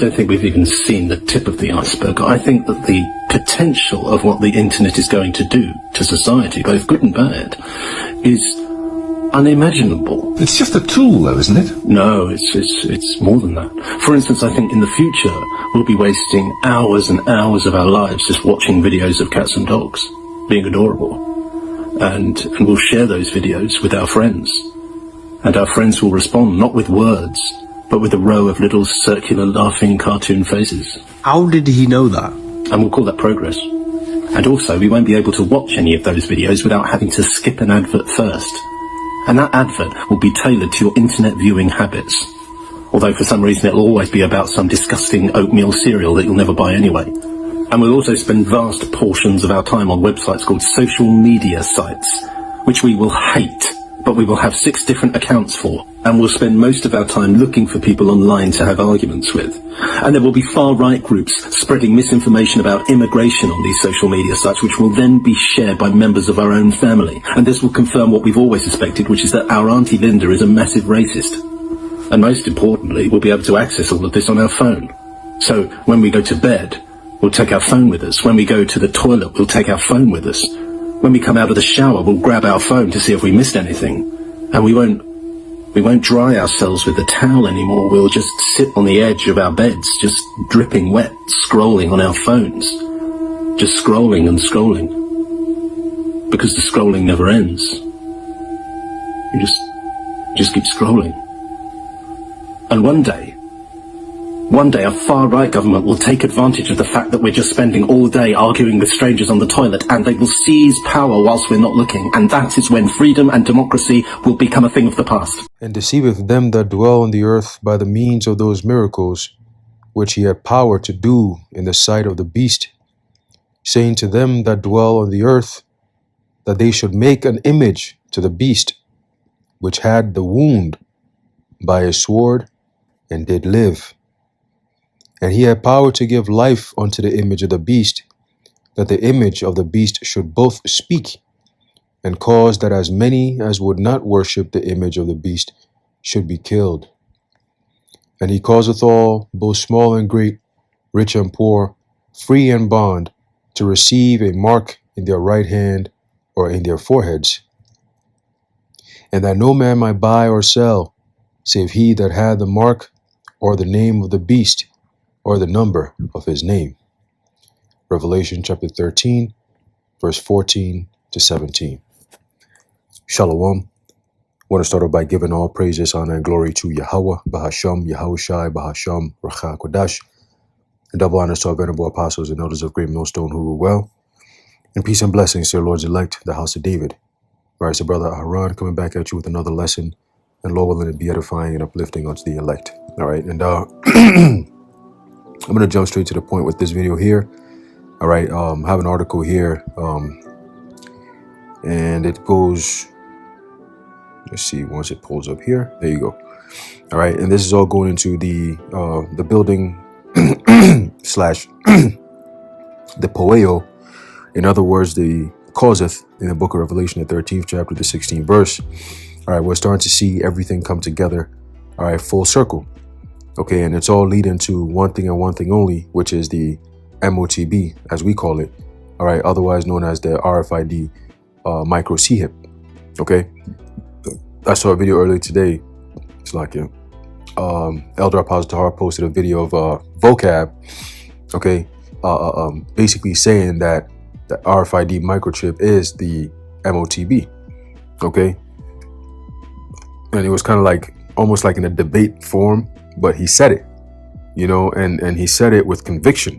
I don't think we've even seen the tip of the iceberg. I think that the potential of what the internet is going to do to society, both good and bad, is unimaginable. It's just a tool, though, isn't it? No, it's more than that. For instance, I think in the future we'll be wasting hours and hours of our lives just watching videos of cats and dogs being adorable, and we'll share those videos with our friends, and our friends will respond not with words, but with a row of little circular laughing cartoon faces. How did he know that? And we'll call that progress. And also, we won't be able to watch any of those videos without having to skip an advert first. And that advert will be tailored to your internet viewing habits. Although for some reason it'll always be about some disgusting oatmeal cereal that you'll never buy anyway. And we'll also spend vast portions of our time on websites called social media sites, which we will hate, but we will have 6 different accounts for. And we'll spend most of our time looking for people online to have arguments with. And there will be far-right groups spreading misinformation about immigration on these social media sites, which will then be shared by members of our own family. And this will confirm what we've always suspected, which is that our Auntie Linda is a massive racist. And most importantly, we'll be able to access all of this on our phone. So when we go to bed, we'll take our phone with us. When we go to the toilet, we'll take our phone with us. When we come out of the shower, we'll grab our phone to see if we missed anything. And we won't dry ourselves with the towel anymore. We'll just sit on the edge of our beds, just dripping wet, scrolling on our phones. Just scrolling and scrolling. Because the scrolling never ends. You just keep scrolling. And one day a far-right government will take advantage of the fact that we're just spending all day arguing with strangers on the toilet, and they will seize power whilst we're not looking. And that is when freedom and democracy will become a thing of the past. And deceiveth them that dwell on the earth by the means of those miracles, which he had power to do in the sight of the beast, saying to them that dwell on the earth, that they should make an image to the beast, which had the wound by a sword, and did live. And he had power to give life unto the image of the beast, that the image of the beast should both speak, and cause that as many as would not worship the image of the beast should be killed. And he causeth all, both small and great, rich and poor, free and bond, to receive a mark in their right hand or in their foreheads, and that no man might buy or sell, save he that had the mark or the name of the beast, or the number of his name. Revelation chapter 13, verse 14 to 17. Shalom. I want to start off by giving all praises, honor, and glory to Yahweh, Bahasham, Yahushai, Bahasham, Racha Kodash, and double honors to our venerable apostles and elders of great millstone who rule well. And peace and blessings to our Lord's elect, the house of David. All right, so Brother Aharon coming back at you with another lesson, and Lord willing to be edifying and uplifting unto the elect. All right, and I'm going to jump straight to the point with this video here. All right, I have an article here, and it goes, let's see, once it pulls up here, there you go. All right, and this is all going into the building slash the poeo. In other words, the causeth in the book of Revelation, the 13th chapter, the 16th verse. All right, we're starting to see everything come together. All right, full circle. Okay, and it's all leading to one thing and one thing only, which is the Motb, as we call it. All right, otherwise known as the RFID micro C-hip. Okay, I saw a video earlier today. It's like Elder Apostle Tahar posted a video of vocab. Okay, basically saying that the RFID microchip is the Motb. Okay, and it was kind of like almost like in a debate form, but he said it, you know, and he said it with conviction.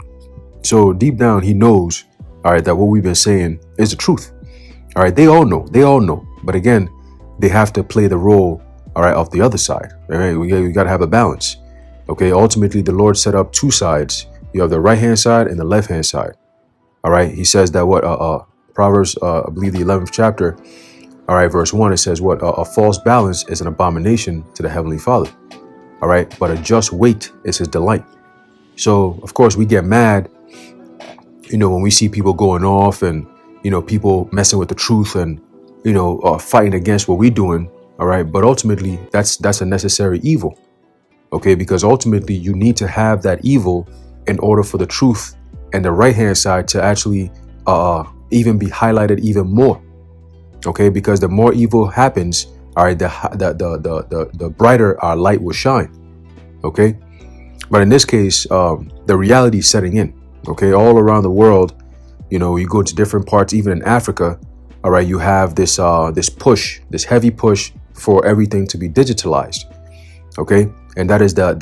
So deep down, he knows, all right, that what we've been saying is the truth. All right, they all know. But again, they have to play the role, all right, of the other side. All right, we got to have a balance. Okay, ultimately, the Lord set up two sides. You have the right hand side and the left hand side. All right, he says that what Proverbs, I believe the 11th chapter, all right, verse 1, it says what a false balance is an abomination to the Heavenly Father. All right, but a just weight is his delight. So, of course, we get mad, you know, when we see people going off and, you know, people messing with the truth and, you know, fighting against what we're doing. All right. But ultimately, that's a necessary evil. Okay, because ultimately you need to have that evil in order for the truth and the right hand side to actually even be highlighted even more. Okay, because the more evil happens, all right, the brighter our light will shine. Okay, but in this case, the reality is setting in. Okay, all around the world, you know, you go to different parts, even in Africa. All right, you have this this heavy push for everything to be digitalized. Okay, and that is the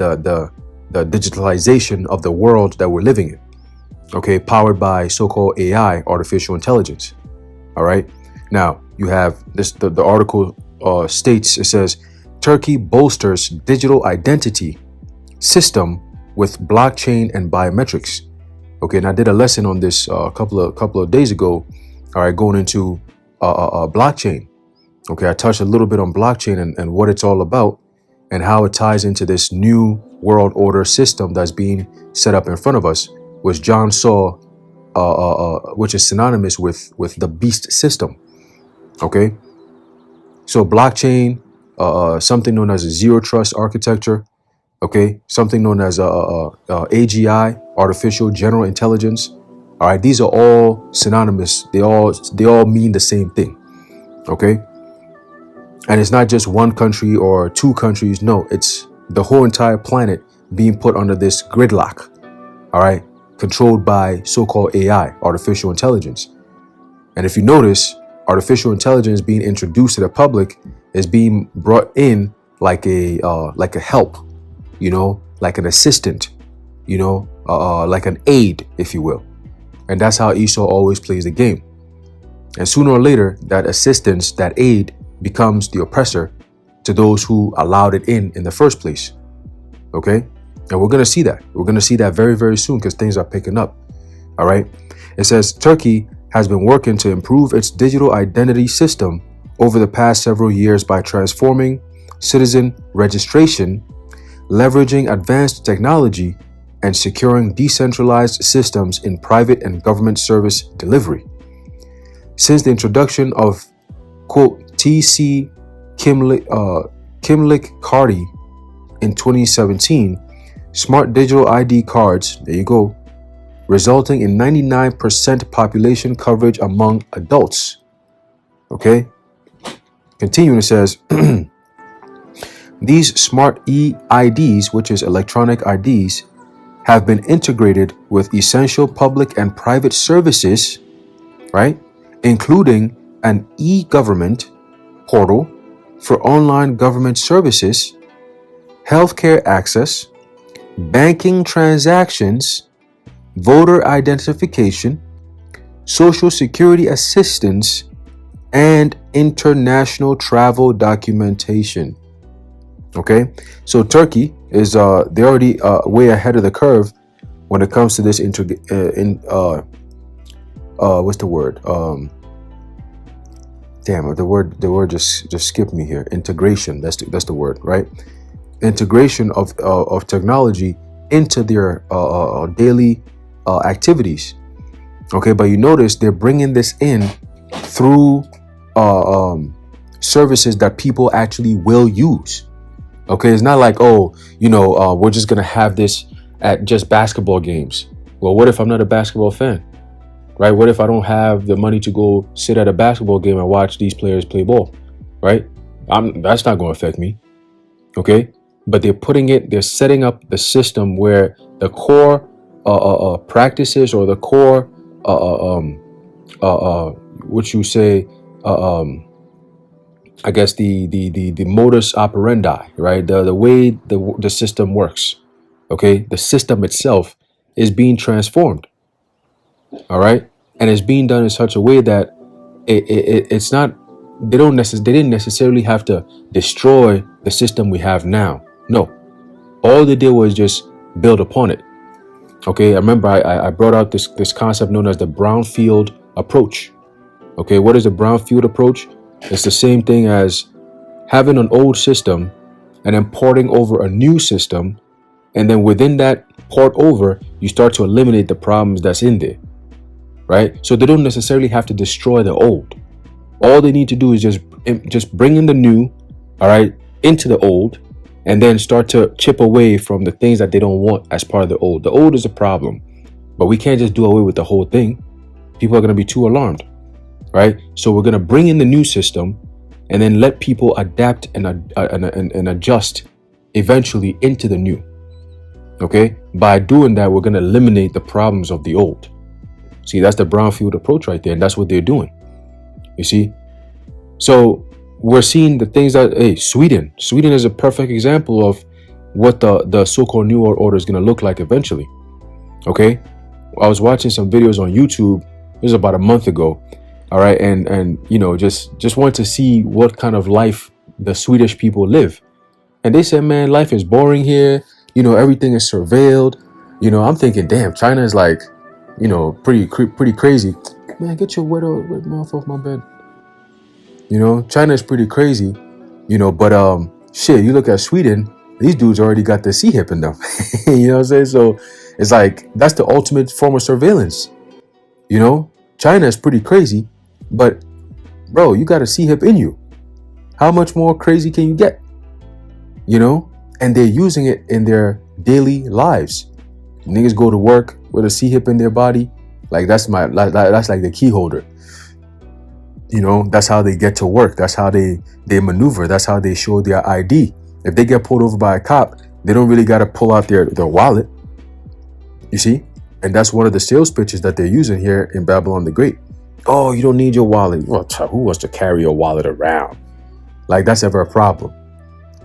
digitalization of the world that we're living in. Okay, powered by so-called AI, artificial intelligence. All right, now you have this. The article states, it says, Turkey bolsters digital identity system with blockchain and biometrics. Okay, and I did a lesson on this a couple of days ago. All right, going into blockchain. Okay, I touched a little bit on blockchain and what it's all about and how it ties into this new world order system that's being set up in front of us, which John saw, which is synonymous with the beast system. Okay, so blockchain, something known as a zero trust architecture. Okay, something known as AGI, artificial general intelligence. All right, these are all synonymous. They all mean the same thing. Okay, and it's not just one country or two countries. No, it's the whole entire planet being put under this gridlock. All right, controlled by so-called AI, artificial intelligence. And if you notice, artificial intelligence being introduced to the public is being brought in like a help, you know, like an assistant, you know, like an aid, if you will. And that's how Esau always plays the game. And sooner or later, that assistance, that aid, becomes the oppressor to those who allowed it in the first place. Okay, and we're going to see that. We're going to see that very, very soon because things are picking up. All right. It says Turkey has been working to improve its digital identity system over the past several years by transforming citizen registration, leveraging advanced technology, and securing decentralized systems in private and government service delivery. Since the introduction of, quote, TC Kimlik Cardi in 2017, smart digital ID cards, there you go, resulting in 99% population coverage among adults. Okay, continuing, it says, these smart EIDs, which is electronic IDs, have been integrated with essential public and private services, right, including an e-government portal for online government services, healthcare access, banking transactions, voter identification, social security assistance, and international travel documentation. Okay, so Turkey is they're already way ahead of the curve when it comes to this what's the word? Damn, the word just skipped me here. Integration. That's the word, right? Integration of technology into their daily activities. Okay, but you notice they're bringing this in through services that people actually will use. Okay, it's not like, oh, you know, we're just gonna have this at just basketball games. Well, what if I'm not a basketball fan? Right? What if I don't have the money to go sit at a basketball game and watch these players play ball? Right? That's not going to affect me. Okay? But they're setting up the system where the core practices or the core what you say I guess the modus operandi, right? The way the system works. Okay? The system itself is being transformed. All right, and it's being done in such a way that it's not. They didn't necessarily have to destroy the system we have now. No, all they did was just build upon it. Okay, I remember I brought out this concept known as the brownfield approach. Okay, what is the brownfield approach? It's the same thing as having an old system and then porting over a new system, and then within that port over, you start to eliminate the problems that's in there. Right? So they don't necessarily have to destroy the old. All they need to do is just bring in the new, all right, into the old, and then start to chip away from the things that they don't want as part of the old. The old is a problem, but we can't just do away with the whole thing. People are going to be too alarmed, right? So we're going to bring in the new system and then let people adapt and adjust eventually into the new. Okay, by doing that, we're going to eliminate the problems of the old. See, that's the brownfield approach right there, and that's what they're doing. You see, so we're seeing the things that, hey, Sweden is a perfect example of what the so-called new world order is going to look like eventually. Okay, I was watching some videos on YouTube. It was about a month ago. All right, and you know, just wanted to see what kind of life the Swedish people live, and they said, man, life is boring here. You know, everything is surveilled. You know, I'm thinking, damn, China is like, you know, pretty crazy. Man, get your wet mouth off my bed. You know, China is pretty crazy. You know, but shit, you look at Sweden, these dudes already got the C-hip in them. You know what I'm saying? So it's like, that's the ultimate form of surveillance. You know, China is pretty crazy, but bro, you got a C-hip in you. How much more crazy can you get? You know? And they're using it in their daily lives. Niggas go to work with a C-hip in their body. Like that's like the key holder. You know, that's how they get to work. That's how they maneuver. That's how they show their ID. If they get pulled over by a cop, they don't really got to pull out their wallet. You see? And that's one of the sales pitches that they're using here in Babylon the Great. Oh, you don't need your wallet. Well, who wants to carry a wallet around? Like that's ever a problem.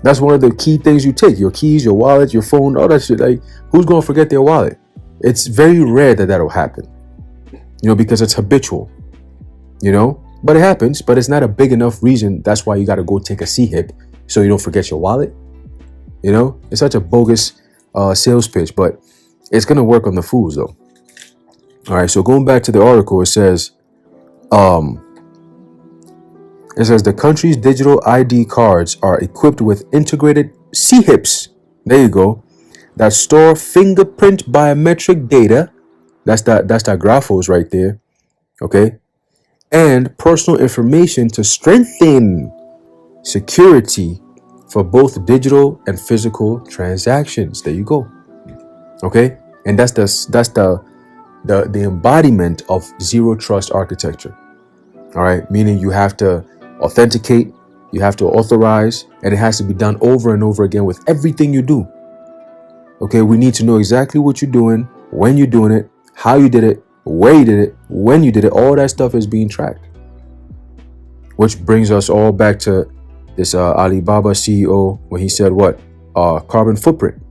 That's one of the key things you take. Your keys, your wallet, your phone, all that shit. Like, who's going to forget their wallet? It's very rare that that'll happen, you know, because it's habitual, you know, but it happens, but it's not a big enough reason. That's why you got to go take a C-hip so you don't forget your wallet. You know, it's such a bogus sales pitch, but it's going to work on the fools though. All right. So going back to the article, it says the country's digital ID cards are equipped with integrated C-hips. There you go. That store fingerprint biometric data. That's that graphos right there. Okay. And personal information to strengthen security for both digital and physical transactions. There you go. Okay. And that's the embodiment of zero trust architecture. All right. Meaning you have to authenticate, you have to authorize, and it has to be done over and over again with everything you do. Okay, we need to know exactly what you're doing, when you're doing it, how you did it, where you did it, when you did it. All that stuff is being tracked. Which brings us all back to this Alibaba CEO when he said what? Carbon footprint.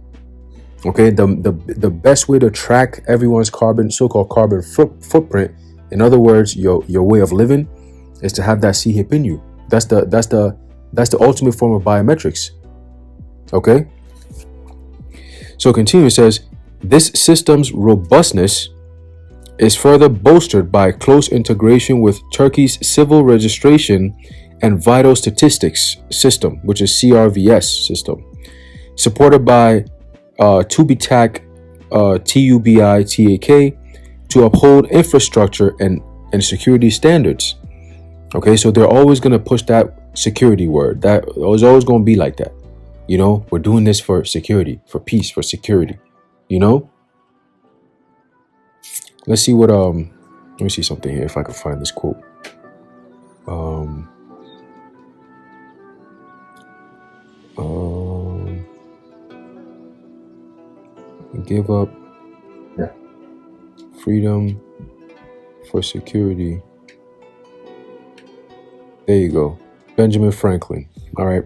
Okay, the best way to track everyone's so-called carbon footprint, in other words, your way of living, is to have that C-hip in you. That's the ultimate form of biometrics. Okay. So continue, it says, this system's robustness is further bolstered by close integration with Turkey's civil registration and vital statistics system, which is CRVS system, supported by TUBITAK, TUBITAK, to uphold infrastructure and security standards. Okay, so they're always going to push that security word. That is always going to be like that. You know, we're doing this for security, for peace, for security. You know? Let's see what, let me see something here if I can find this quote. Give up freedom for security. There you go. Benjamin Franklin. All right.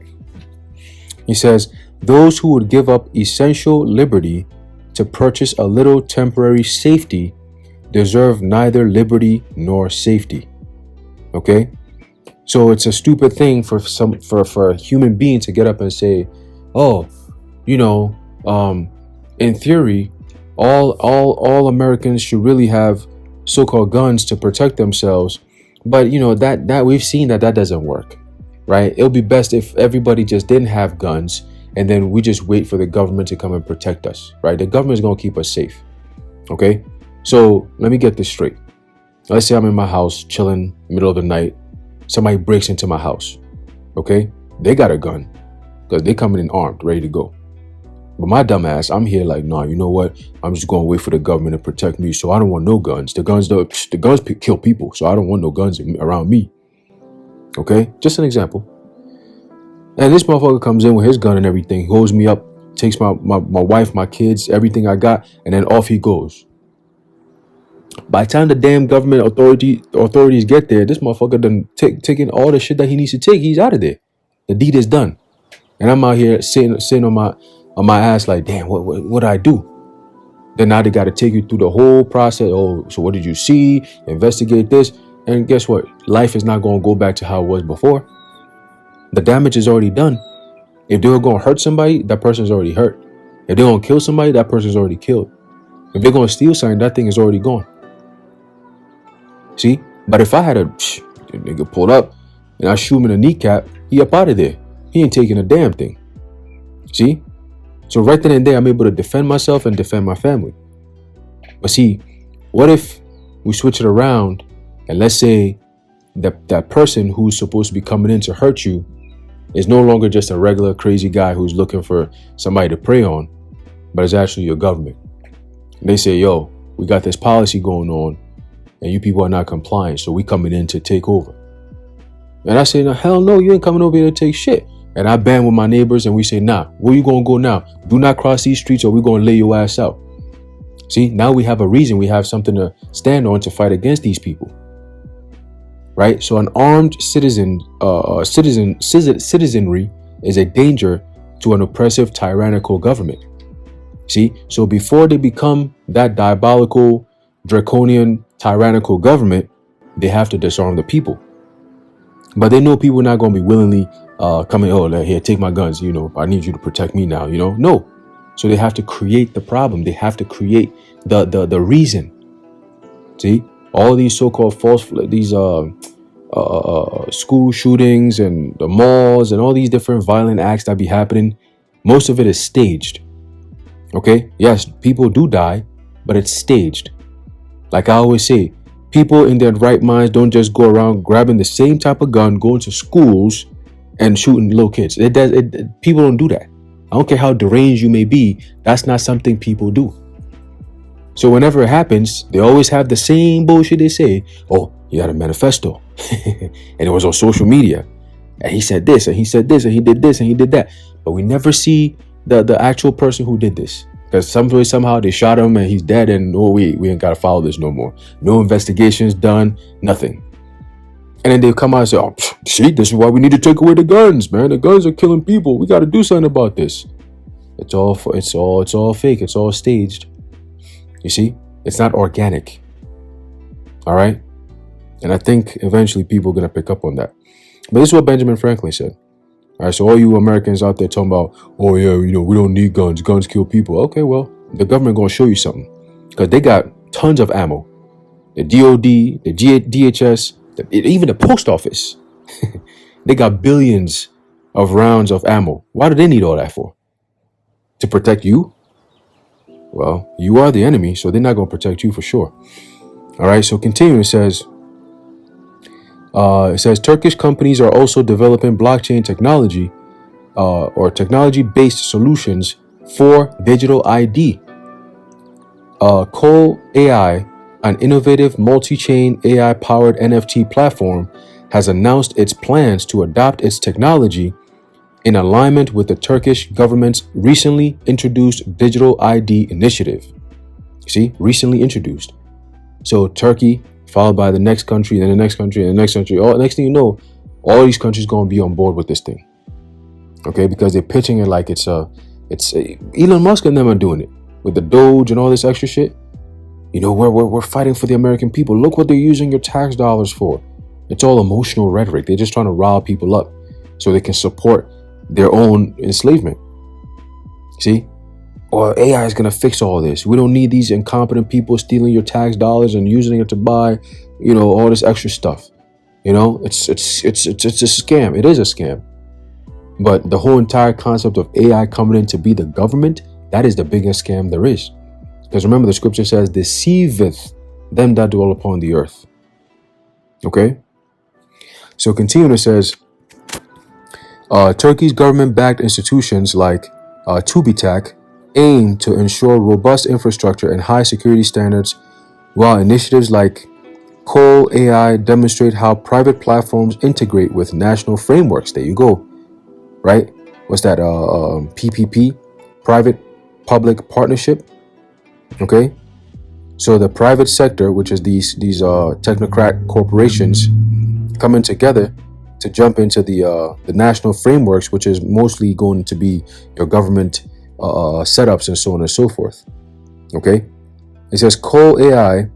He says, those who would give up essential liberty to purchase a little temporary safety deserve neither liberty nor safety. Okay. So it's a stupid thing for a human being to get up and say, oh, you know, in theory, all Americans should really have so-called guns to protect themselves. But you know, that we've seen that doesn't work, right? It'll be best if everybody just didn't have guns and then we just wait for the government to come and protect us, right? The government is going to keep us safe. Okay. So let me get this straight. Let's say I'm in my house chilling, middle of the night. Somebody breaks into my house. Okay. They got a gun. because they coming in armed, ready to go. But my dumb ass, I'm here like, nah, you know what? I'm just going to wait for the government to protect me. So I don't want no guns. The guns kill people. So I don't want no guns around me. Okay? Just an example. And this motherfucker comes in with his gun and everything, holds me up, takes my wife, my kids, everything I got, and then off he goes. By the time the damn government authorities get there, this motherfucker done taking all the shit that he needs to take. He's out of there. The deed is done. And I'm out here sitting on my ass like, damn, what do I do? Then now they got to take you through the whole process. Oh, so what did you see? Investigate this. And guess what? Life is not going to go back to how it was before. The damage is already done. If they were going to hurt somebody, that person's already hurt. If they're going to kill somebody, that person's already killed. If they're going to steal something, that thing is already gone. See? But if I had a nigga pulled up and I shoot him in the kneecap, he up out of there. He ain't taking a damn thing. See? So right then and there, I'm able to defend myself and defend my family. But see, what if we switch it around and let's say that person who's supposed to be coming in to hurt you is no longer just a regular crazy guy who's looking for somebody to prey on, but it's actually your government. And they say, yo, we got this policy going on and you people are not compliant, so we coming in to take over. And I say, no, hell no, you ain't coming over here to take shit. And I band with my neighbors and we say, nah, where you gonna go now? Do not cross these streets or we're gonna lay your ass out. See, now we have a reason, we have something to stand on to fight against these people. Right? So an armed citizenry is a danger to an oppressive, tyrannical government. See, so before they become that diabolical, draconian, tyrannical government, they have to disarm the people. But they know people are not going to be willingly coming, oh, here, take my guns. You know, I need you to protect me now, you know? No. So they have to create the problem. They have to create the reason. See, all these so-called these school shootings and the malls and all these different violent acts that be happening, most of it is staged. Okay? Yes, people do die, but it's staged. Like I always say, people in their right minds don't just go around grabbing the same type of gun, going to schools and shooting little kids. People don't do that. I don't care how deranged you may be. That's not something people do. So whenever it happens, they always have the same bullshit. They say, oh, he had a manifesto and it was on social media. And he said this and he said this and he did this and he did that. But we never see the actual person who did this. Because somehow they shot him and he's dead and oh, we ain't got to follow this no more. No investigations done, nothing. And then they come out and say, oh, see, this is why we need to take away the guns, man. The guns are killing people. We got to do something about this. It's all fake. It's all staged. You see, it's not organic. All right. And I think eventually people are going to pick up on that. But this is what Benjamin Franklin said. All right. So all you Americans out there talking about, oh, yeah, you know, we don't need guns. Guns kill people. OK, well, the government going to show you something because they got tons of ammo. The DOD, the DHS, even the post office. They got billions of rounds of ammo. Why do they need all that for? To protect you? Well, you are the enemy, so they're not going to protect you for sure. All right, so continuing, it says Turkish companies are also developing blockchain technology or technology-based solutions for digital ID. Cole AI, an innovative multi-chain AI-powered NFT platform, has announced its plans to adopt its technology in alignment with the Turkish government's recently introduced digital ID initiative. See, recently introduced. So Turkey, followed by the next country, then the next country, and the next country. Next thing you know, all these countries going to be on board with this thing. Okay, because they're pitching it like it's Elon Musk and them are doing it with the Doge and all this extra shit. You know, we're fighting for the American people. Look what they're using your tax dollars for. It's all emotional rhetoric. They're just trying to rile people up so they can support their own enslavement. See? Or AI is going to fix all this. We don't need these incompetent people stealing your tax dollars and using it to buy, you know, all this extra stuff. You know, it's a scam. It is a scam. But the whole entire concept of AI coming in to be the government, that is the biggest scam there is. Because remember, the scripture says, deceiveth them that dwell upon the earth. Okay? So continuing, it says, Turkey's government-backed institutions like TÜBİTAK aim to ensure robust infrastructure and high security standards, while initiatives like Coal AI demonstrate how private platforms integrate with national frameworks. There you go, right? What's that? PPP, private-public partnership. Okay, so the private sector, which is these technocrat corporations, coming together to jump into the national frameworks, which is mostly going to be your government setups and so on and so forth. Okay, it says Coal AI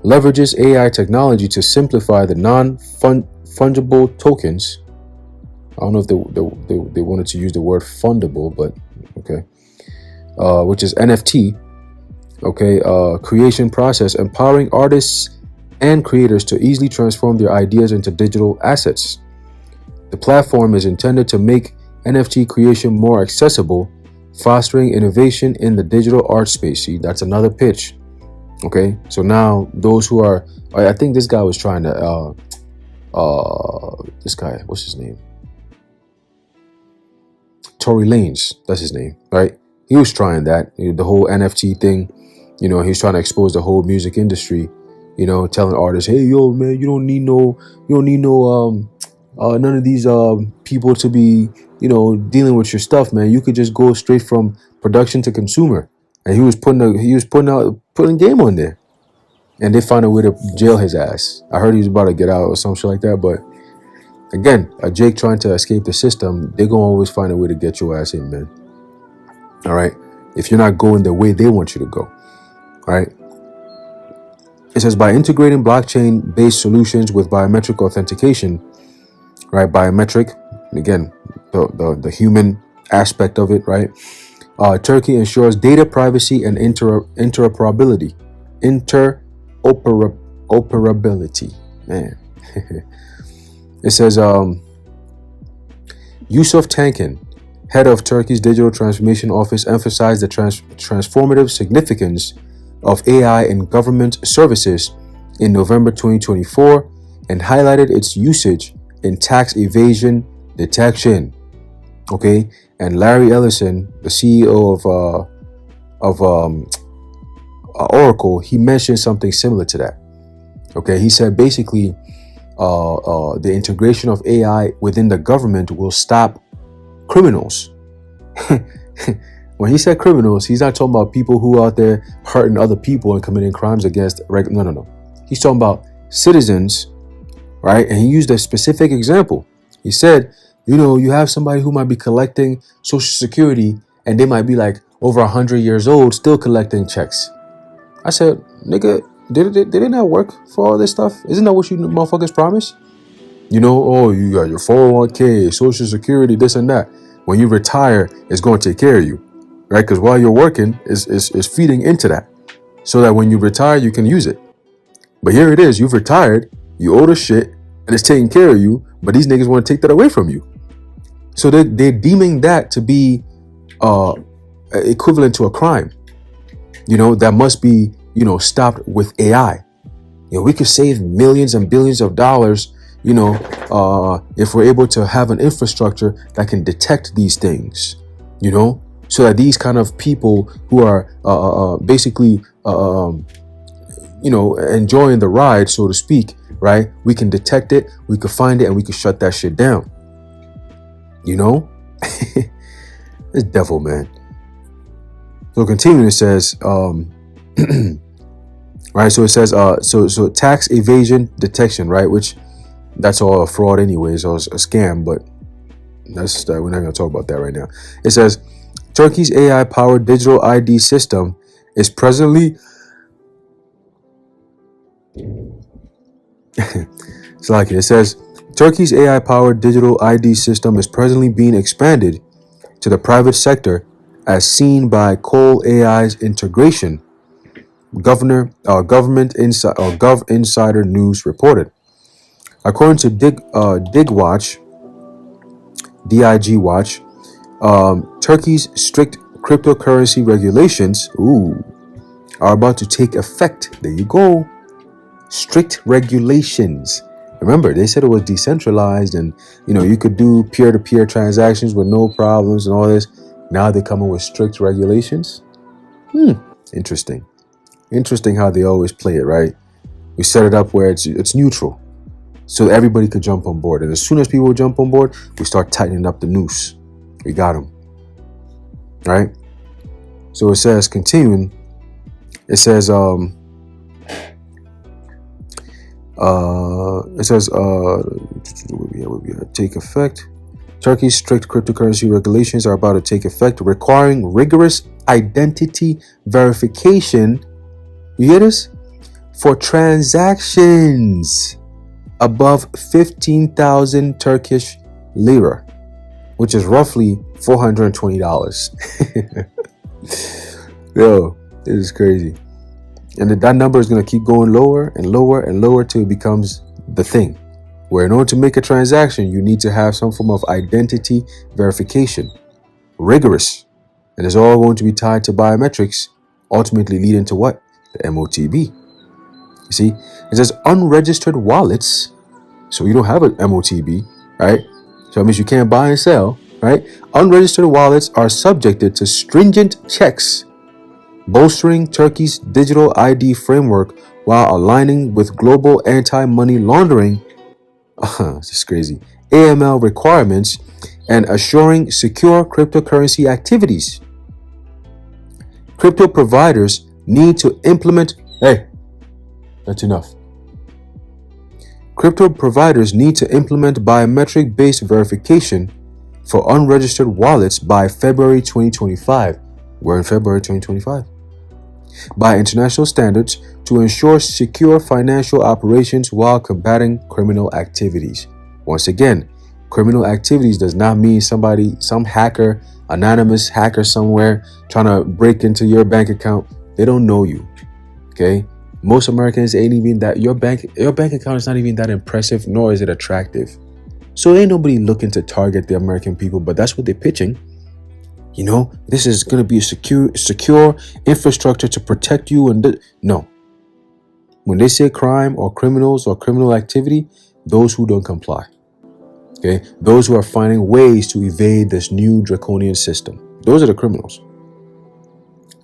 leverages AI technology to simplify the non-fungible tokens. I don't know if they wanted to use the word fundable, but okay, which is NFT. Okay, creation process, empowering artists and creators to easily transform their ideas into digital assets. The platform is intended to make NFT creation more accessible, fostering innovation in the digital art space. See, that's another pitch. Okay, so now those who are, I think this guy was trying to, this guy, what's his name? Tory Lanez, that's his name, right? He was trying that, the whole NFT thing. He was trying to expose the whole music industry. Telling artists, hey, yo, man, you don't need no, none of these people to be, dealing with your stuff, man. You could just go straight from production to consumer. And he was putting game on there, and they found a way to jail his ass. I heard he was about to get out or some shit like that. But again, a Jake trying to escape the system, they're gonna always find a way to get your ass in, man. All right, if you're not going the way they want you to go. All right. It says by integrating blockchain-based solutions with biometric authentication, right? Biometric, again, the human aspect of it, right? Turkey ensures data privacy and interoperability. Interoperability, man. It says Yusuf Tankin, head of Turkey's digital transformation office, emphasized the transformative significance of AI in government services in November 2024 and highlighted its usage in tax evasion detection. Okay, and Larry Ellison, the CEO of Oracle, he mentioned something similar to that. Okay, he said basically the integration of AI within the government will stop criminals. When he said criminals, he's not talking about people who are out there hurting other people and committing crimes against no. He's talking about citizens, right? And he used a specific example. He said, you have somebody who might be collecting Social Security and they might be like over 100 years old, still collecting checks. I said, nigga, did it not work for all this stuff? Isn't that what you motherfuckers promised? You got your 401k, Social Security, this and that. When you retire, it's going to take care of you, right? Because while you're working, is feeding into that, so that when you retire, you can use it. But here it is, you've retired, you owe the shit, and it's taking care of you, but these niggas want to take that away from you. So they're deeming that to be equivalent to a crime, that must be, stopped with AI. We could save millions and billions of dollars, if we're able to have an infrastructure that can detect these things, so that these kind of people who are basically, enjoying the ride, so to speak, right? We can detect it, we could find it, and we could shut that shit down. This devil, man. So continuing, it says, right? So it says, so tax evasion detection, right? Which that's all a fraud anyways, or a scam, but we're not going to talk about that right now. It says, Turkey's AI-powered digital ID system is presently it says Turkey's AI-powered digital ID system is presently being expanded to the private sector, as seen by Coal AI's integration. Government Insider News reported. According to DigWatch, Turkey's strict cryptocurrency regulations are about to take effect. There you go. Strict regulations. Remember, they said it was decentralized and, you could do peer-to-peer transactions with no problems and all this. Now they're coming with strict regulations. Interesting. Interesting how they always play it, right? We set it up where it's neutral, so everybody could jump on board. And as soon as people jump on board, we start tightening up the noose. We got them. Right? So it says, continuing, it says, take effect. Turkey's strict cryptocurrency regulations are about to take effect, requiring rigorous identity verification. You hear this? For transactions above 15,000 Turkish lira, which is roughly $420. Yo, this is crazy. And that number is going to keep going lower and lower and lower till it becomes the thing, where in order to make a transaction, you need to have some form of identity verification. Rigorous. And it's all going to be tied to biometrics, ultimately leading to what? The Motb. You see, it says unregistered wallets. So you don't have an Motb, right? So it means you can't buy and sell, right? Unregistered wallets are subjected to stringent checks, bolstering Turkey's digital ID framework while aligning with global anti-money laundering, this is crazy, AML requirements, and assuring secure cryptocurrency activities. Crypto providers need to implement, that's enough. Crypto providers need to implement biometric-based verification for unregistered wallets by February 2025. We're in February 2025. By international standards to ensure secure financial operations while combating criminal activities. Once again, criminal activities does not mean some hacker, anonymous hacker somewhere trying to break into your bank account. They don't know you. Okay? Most Americans ain't even that, your bank account is not even that impressive, nor is it attractive. So ain't nobody looking to target the American people, but that's what they're pitching. This is going to be a secure infrastructure to protect you. No. When they say crime or criminals or criminal activity, those who don't comply. Okay? Those who are finding ways to evade this new draconian system. Those are the criminals.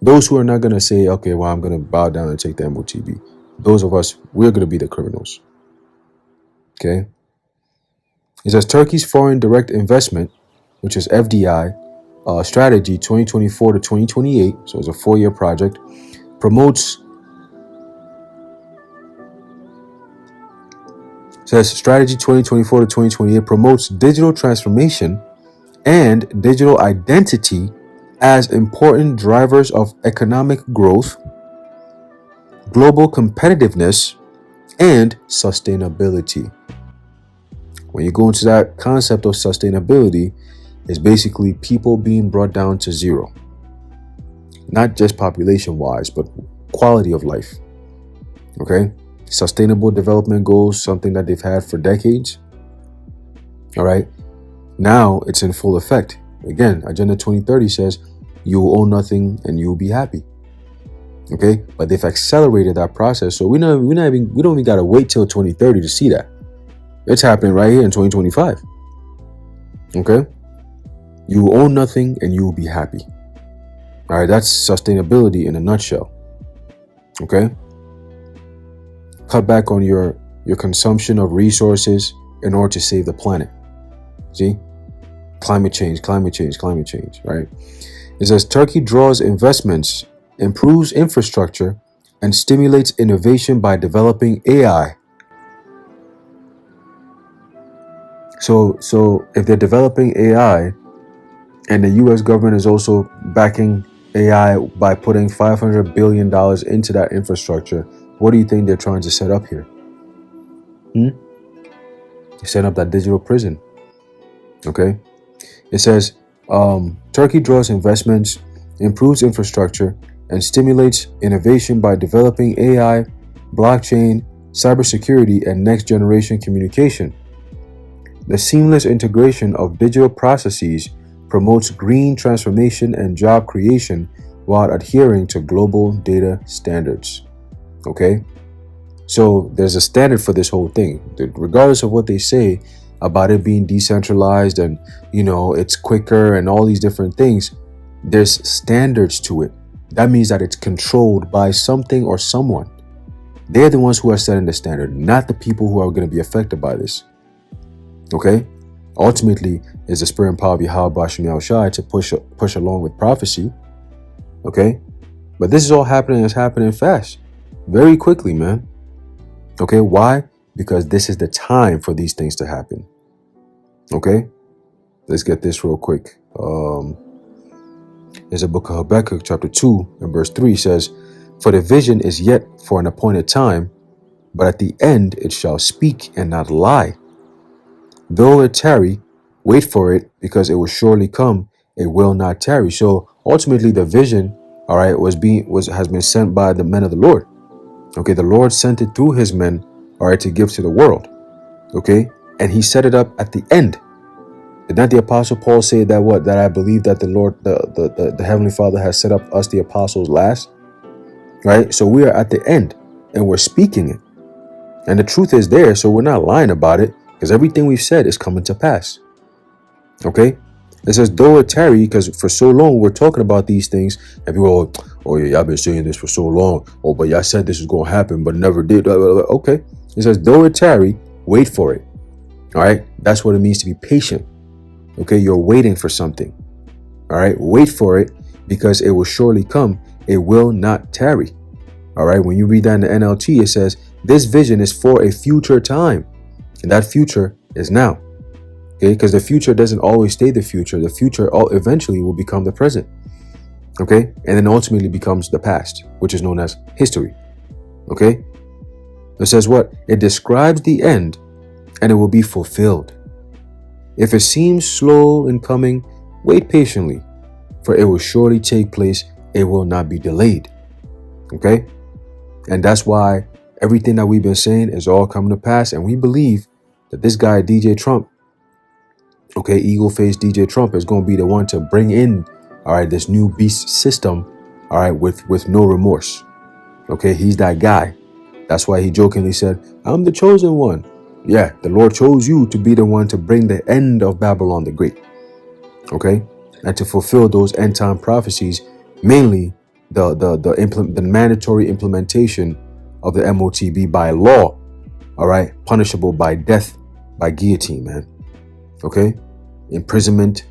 Those who are not going to say, okay, well, I'm going to bow down and take the Motb. Those of us, we're going to be the criminals. Okay? It says Turkey's foreign direct investment, which is FDI, strategy 2024 to 2028, so it's a 4-year project, strategy 2024 to 2028 promotes digital transformation and digital identity as important drivers of economic growth, global competitiveness, and sustainability. When you go into that concept of sustainability, it's basically people being brought down to zero. Not just population-wise, but quality of life. Okay? Sustainable development goals, something that they've had for decades. All right? Now it's in full effect. Again, Agenda 2030 says you will own nothing and you will be happy. Okay? But they've accelerated that process. So we don't even got to wait till 2030 to see that. It's happening right here in 2025. Okay? You will own nothing and you will be happy. All right, that's sustainability in a nutshell. Okay? Cut back on your consumption of resources in order to save the planet. See? Climate change, right? It says Turkey draws investments, improves infrastructure, and stimulates innovation by developing AI. So if they're developing AI, and the U.S. government is also backing AI by putting $500 billion into that infrastructure, what do you think they're trying to set up here? Set up that digital prison. Okay? It says, Turkey draws investments, improves infrastructure, and stimulates innovation by developing AI, blockchain, cybersecurity, and next-generation communication. The seamless integration of digital processes promotes green transformation and job creation while adhering to global data standards. Okay? So there's a standard for this whole thing, regardless of what they say about it being decentralized and, you know, it's quicker and all these different things. There's standards to it. That means that it's controlled by something or someone. They're the ones who are setting the standard, not the people who are going to be affected by this. Okay? Ultimately, is the spirit and power of Yahweh Bashem Yahushai to push along with prophecy. Okay? But this is all happening. It's happening fast. Very quickly, man. Okay? Why? Because this is the time for these things to happen. Okay? Let's get this real quick. There's a book of Habakkuk chapter 2 and verse 3 says, "For the vision is yet for an appointed time, but at the end it shall speak and not lie. Though it tarry, wait for it, because it will surely come, it will not tarry." So ultimately the vision, all right, has been sent by the men of the Lord. Okay, the Lord sent it through his men, all right, to give to the world. Okay, and he set it up at the end. Did not the Apostle Paul say that I believe that the Lord, the Heavenly Father has set up us, the apostles, last? Right? So we are at the end and we're speaking it. And the truth is there, so we're not lying about it, because everything we've said is coming to pass. Okay? It says, though it tarry, because for so long we're talking about these things, and people, oh yeah, y'all been saying this for so long. Oh, but y'all said this was going to happen, but never did. Okay. It says, though it tarry, wait for it. All right? That's what it means to be patient. Okay? You're waiting for something. All right? Wait for it, because it will surely come. It will not tarry. All right? When you read that in the NLT, it says, this vision is for a future time. And that future is now. Okay? Because the future doesn't always stay the future. The future eventually will become the present. Okay? And then ultimately becomes the past, which is known as history. Okay? It says what? It describes the end, and it will be fulfilled. If it seems slow in coming, wait patiently, for it will surely take place. It will not be delayed. Okay? And that's why everything that we've been saying is all coming to pass. And we believe that this guy, DJ Trump, okay, eagle-faced DJ Trump, is going to be the one to bring in, all right, this new beast system, all right, with no remorse. Okay, he's that guy. That's why he jokingly said, I'm the chosen one. Yeah, the Lord chose you to be the one to bring the end of Babylon the Great. Okay, and to fulfill those end time prophecies, mainly the mandatory implementation of the Motb by law, all right, punishable by death, by guillotine, man. Okay, imprisonment,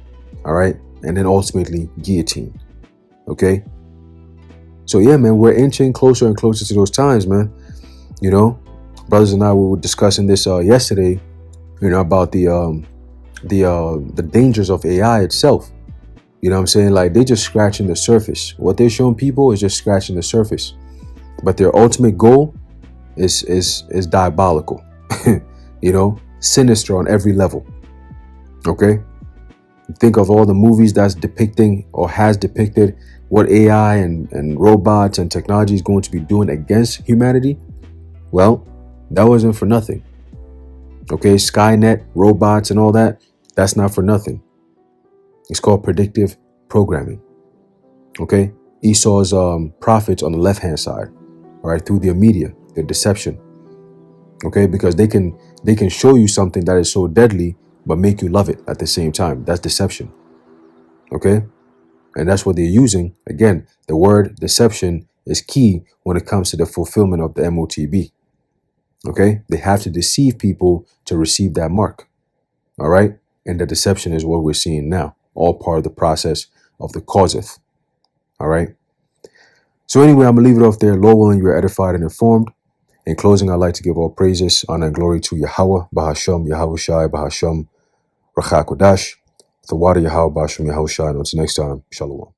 all right, and then ultimately guillotine. Okay, so yeah, man, we're inching closer and closer to those times, man. You know, brothers and I, we were discussing this yesterday, you know, about the dangers of AI itself. You know what I'm saying? Like, they're just scratching the surface. What they're showing people is just scratching the surface. But their ultimate goal is diabolical. You know, sinister on every level. Okay? Think of all the movies that's depicting or has depicted what AI and robots and technology is going to be doing against humanity. Well, that wasn't for nothing. Okay, Skynet, robots and all that, that's not for nothing. It's called predictive programming. Okay, Esau's prophets on the left-hand side, all right, through their media, their deception. Okay, because they can show you something that is so deadly, but make you love it at the same time. That's deception. Okay, and that's what they're using. Again, the word deception is key when it comes to the fulfillment of the Motb. Okay, they have to deceive people to receive that mark. All right, and the deception is what we're seeing now, all part of the process of the causeth. All right. So anyway, I'm gonna leave it off there. Lord willing, you are edified and informed. In closing, I'd like to give all praises, honor, and glory to Yahweh, Bahasham, Yahweh Shai, Bahasham, Rachakodash, the water Yahweh, Bahasham, Yahweh Shai. Until next time, Shalom.